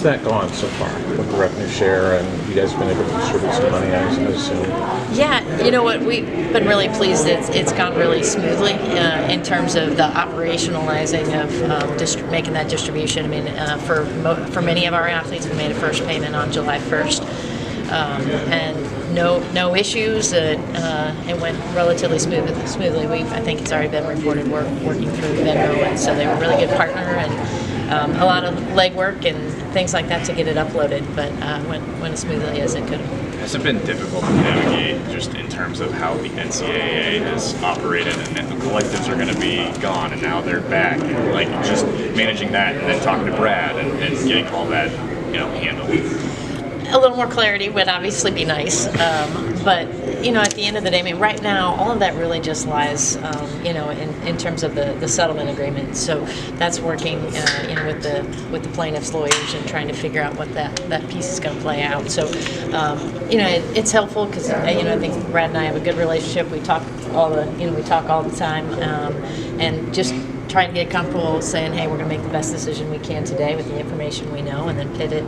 that gone so far with the revenue share, and you guys have been able to distribute some money, I assume? Yeah, you know what, we've been really pleased. It's gone really smoothly in terms of the operationalizing of making that distribution. I mean, for many of our athletes, we made a first payment on July 1st, and no issues. It went relatively smoothly. I think it's already been reported we're working through Venmo, and so they were a really good partner, and a lot of legwork and things like that to get it uploaded, but went as smoothly as it could have. Has it been difficult to navigate just in terms of how the NCAA has operated, and that the collectives are going to be gone and now they're back, and like just managing that and then talking to Brad and getting all that handled? A little more clarity would obviously be nice, but at the end of the day, I mean, right now, all of that really just lies, in terms of the settlement agreement. So that's working, with the plaintiffs' lawyers and trying to figure out what that piece is going to play out. So, it's helpful because I think Brad and I have a good relationship. We talk all the time, and just trying to get comfortable saying, hey, we're going to make the best decision we can today with the information we know, and then pivot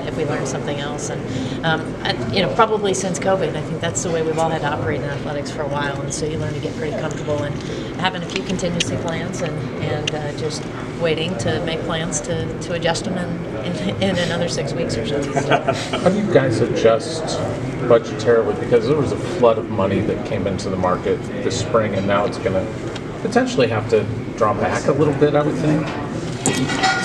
if we learn something else. And probably since COVID, I think that's the way we've all had to operate in athletics for a while, and so you learn to get pretty comfortable and having a few contingency plans and just waiting to make plans to adjust them in another 6 weeks or so. How do you guys adjust budgetarily? Because there was a flood of money that came into the market this spring, and now it's going to potentially have to draw back a little bit, I would think.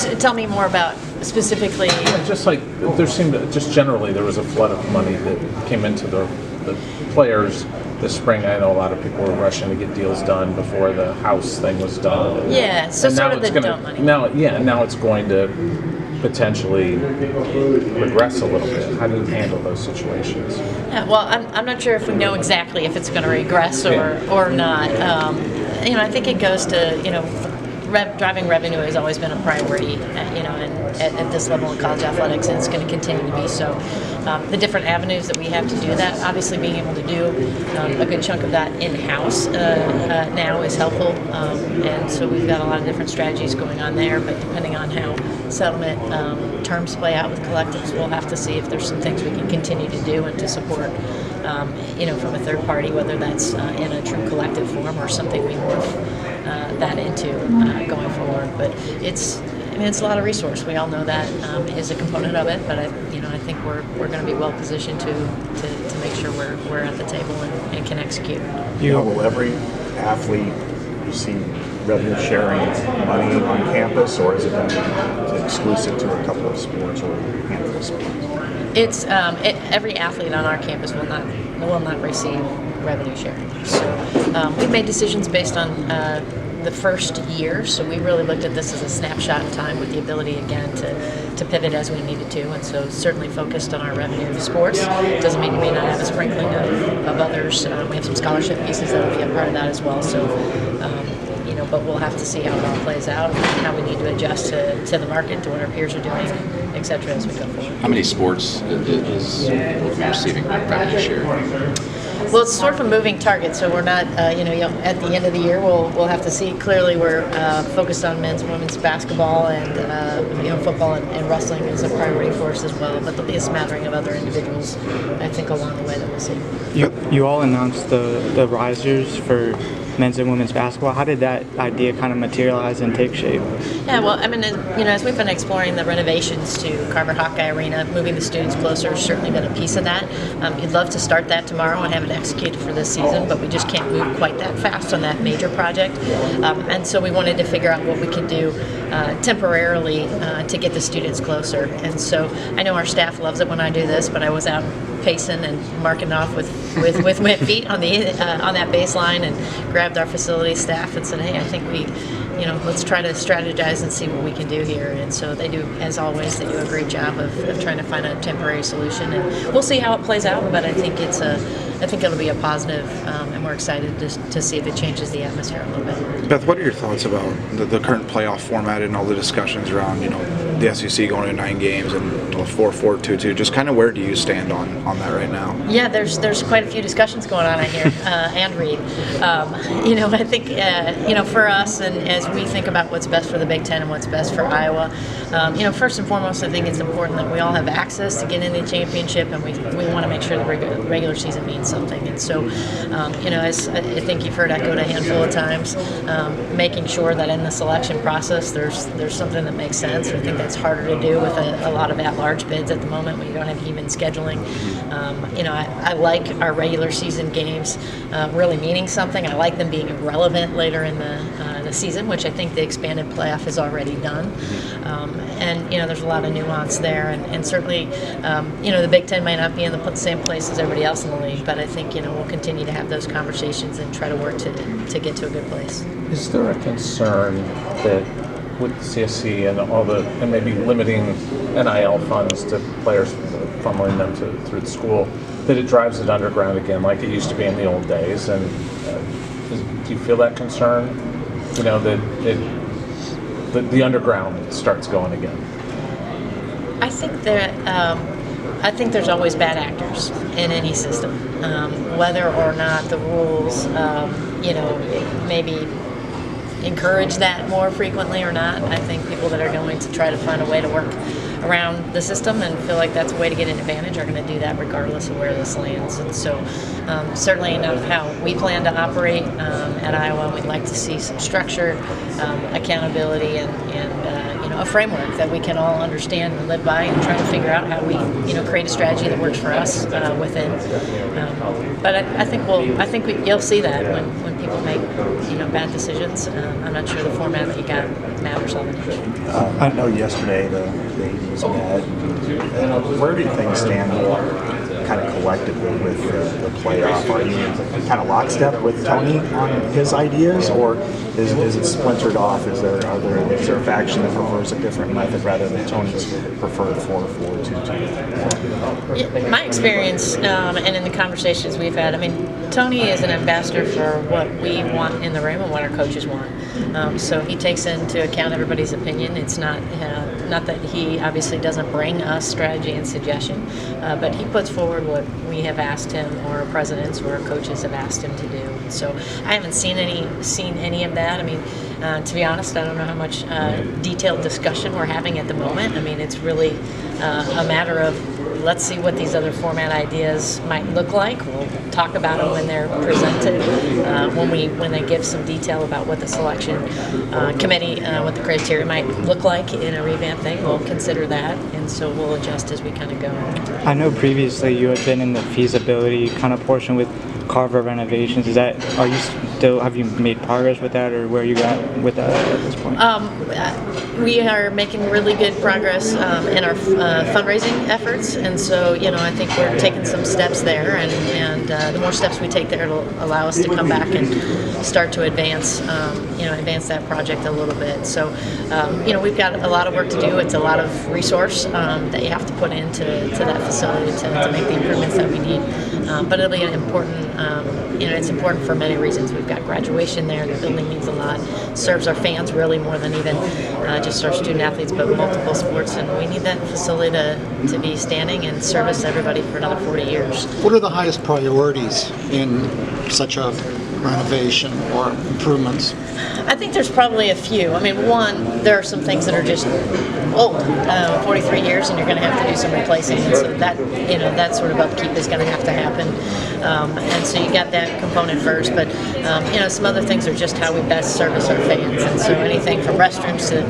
So tell me more about specifically. Just like just generally, there was a flood of money that came into the players this spring. I know a lot of people were rushing to get deals done before the house thing was done. Yeah, so sort of the dump money. Now it's going to potentially regress a little bit. How do you handle those situations? Yeah, well, I'm not sure if we know exactly if it's going to regress or not. I think it goes to driving revenue has always been a priority, and at this level in college athletics, and it's going to continue to be so. The different avenues that we have to do that, obviously being able to do a good chunk of that in-house now is helpful, and so we've got a lot of different strategies going on there, but depending on how settlement terms play out with collectives, we'll have to see if there's some things we can continue to do and to support from a third party, whether that's in a true collective form or something we morph that into going forward. But it's a lot of resource. We all know that is a component of it. But I think we're going to be well positioned to make sure we're at the table and can execute. Will every athlete receive revenue sharing money on campus, or is it going to be exclusive to a couple of sports or a handful of sports? It's every athlete on our campus will not receive revenue sharing. So we've made decisions based on the first year. So we really looked at this as a snapshot in time with the ability again to pivot as we needed to, and so certainly focused on our revenue sports. Doesn't mean you may not have a sprinkling of others. We have some scholarship pieces that will be a part of that as well. So. But we'll have to see how it all plays out and how we need to adjust to the market, to what our peers are doing, et cetera, as we go forward. How many sports is receiving revenue share? Well, it's sort of a moving target, so we're not, at the end of the year, we'll have to see. Clearly, we're focused on men's and women's basketball and, football and wrestling is a priority for us as well, but there'll be a smattering of other individuals, I think, along the way that we'll see. You all announced the risers for men's and women's basketball. How did that idea kind of materialize and take shape? Yeah, well, as we've been exploring the renovations to Carver-Hawkeye Arena, moving the students closer has certainly been a piece of that. You'd love to start that tomorrow and have it executed for this season, but we just can't move quite that fast on that major project. And so we wanted to figure out what we could do temporarily to get the students closer. And so I know our staff loves it when I do this, but I was out pacing and marking off with wet feet on that baseline and grabbed our facility staff and said, hey, I think let's try to strategize and see what we can do here. And so they do, as always, they do a great job of trying to find a temporary solution. And we'll see how it plays out, but I think it'll be a positive, and we're excited to see if it changes the atmosphere a little bit. Beth, what are your thoughts about the current playoff format and all the discussions around, the SEC going to 9 games and 4-4-2-2. Just kind of where do you stand on that right now? Yeah, there's quite a few discussions going on I hear and read. I think for us, and as we think about what's best for the Big Ten and what's best for Iowa, first and foremost, I think it's important that we all have access to get in the championship, and we want to make sure the regular season means something. And so, as I think you've heard echoed a handful of times, making sure that in the selection process there's something that makes sense. I think that's harder to do with a lot of at-large bids at the moment when you don't have even scheduling. I like our regular season games really meaning something. I like them being relevant later in the season, which I think the expanded playoff has already done. There's a lot of nuance there, and certainly, the Big Ten might not be in the same place as everybody else in the league, but I think we'll continue to have those conversations and try to work to get to a good place. Is there a concern that with CSC and maybe limiting NIL funds to players, funneling them through the school, that it drives it underground again like it used to be in the old days? And do you feel that concern? That the underground starts going again? I think there's always bad actors in any system, whether or not the rules, maybe encourage that more frequently or not. I think people that are going to try to find a way to work around the system and feel like that's a way to get an advantage are going to do that regardless of where this lands. And so certainly not how we plan to operate at Iowa. We'd like to see some structure, accountability, and a framework that we can all understand and live by, and try to figure out how we create a strategy that works for us within. But I think you'll see that when people make bad decisions. I'm not sure the format that you got matters all that much. I know yesterday the ADs met. And where do things stand kind of collectively with the playoff? Are you kind of lockstep with Tony on his ideas, or is it splintered off? Is there a faction that prefers a different method rather than Tony's preferred 4-4-2-2? My experience, and in the conversations we've had, Tony is an ambassador for what we want in the room and what our coaches want. So he takes into account everybody's opinion. It's not that he obviously doesn't bring us strategy and suggestion, but he puts forward what we have asked him, or our presidents or our coaches have asked him to do. And so I haven't seen any of that. To be honest, I don't know how much detailed discussion we're having at the moment. It's really a matter of let's see what these other format ideas might look like. We'll talk about them when they're presented, when they give some detail about what the selection committee, what the criteria might look like in a revamp thing. We'll consider that, and so we'll adjust as we kind of go. I know previously you had been in the feasibility kind of portion with Carver renovations. Have you made progress with that, or where are you at with that at this point? We are making really good progress in our fundraising efforts, and so I think we're taking some steps there, and the more steps we take there, it'll allow us to come back and start to advance that project a little bit. So we've got a lot of work to do. It's a lot of resource that you have to put into that facility to make the improvements that we need. But it'll be an important. It's important for many reasons. We've got graduation there. The building means a lot. Serves our fans really more than even just our student athletes, but multiple sports. And we need that facility to be standing and service everybody for another 40 years. What are the highest priorities in such a renovation or improvements? I think there's probably a few. One, there are some things that are just old, 43 years, and you're going to have to do some replacing. And so that sort of upkeep is going to have to happen. And so you got that component first. But some other things are just how we best service our fans. And so anything from restrooms to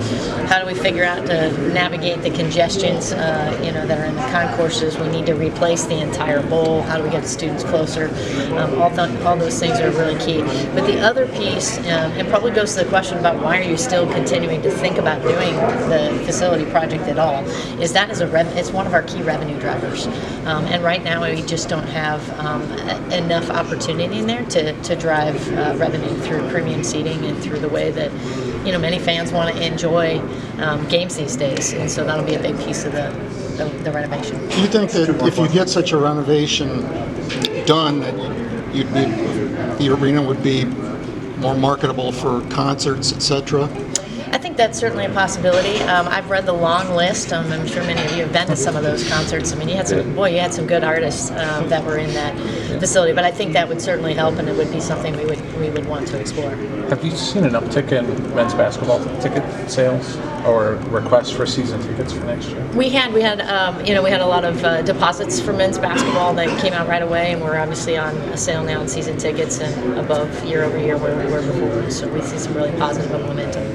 how do we figure out to navigate the congestions, that are in the concourses. We need to replace the entire bowl. How do we get the students closer? All those things are really key. But the other piece, and probably goes to the question about why are you still continuing to think about doing the facility project at all, is that it's one of our key revenue drivers. And right now we just don't have enough opportunity in there to drive revenue through premium seating and through the way that many fans want to enjoy games these days. And so that'll be a big piece of the renovation. Do you think that if you get such a renovation done, that the arena would be more marketable for concerts, etc.? I think that's certainly a possibility. I've read the long list. I'm sure many of you have been to some of those concerts. I mean, you had some good artists that were in that facility. But I think that would certainly help, and it would be something we would want to explore. Have you seen an uptick in men's basketball ticket sales or requests for season tickets for next year? We had a lot of deposits for men's basketball that came out right away, and we're obviously on a sale now on season tickets and above year over year where we were before. So we see some really positive momentum.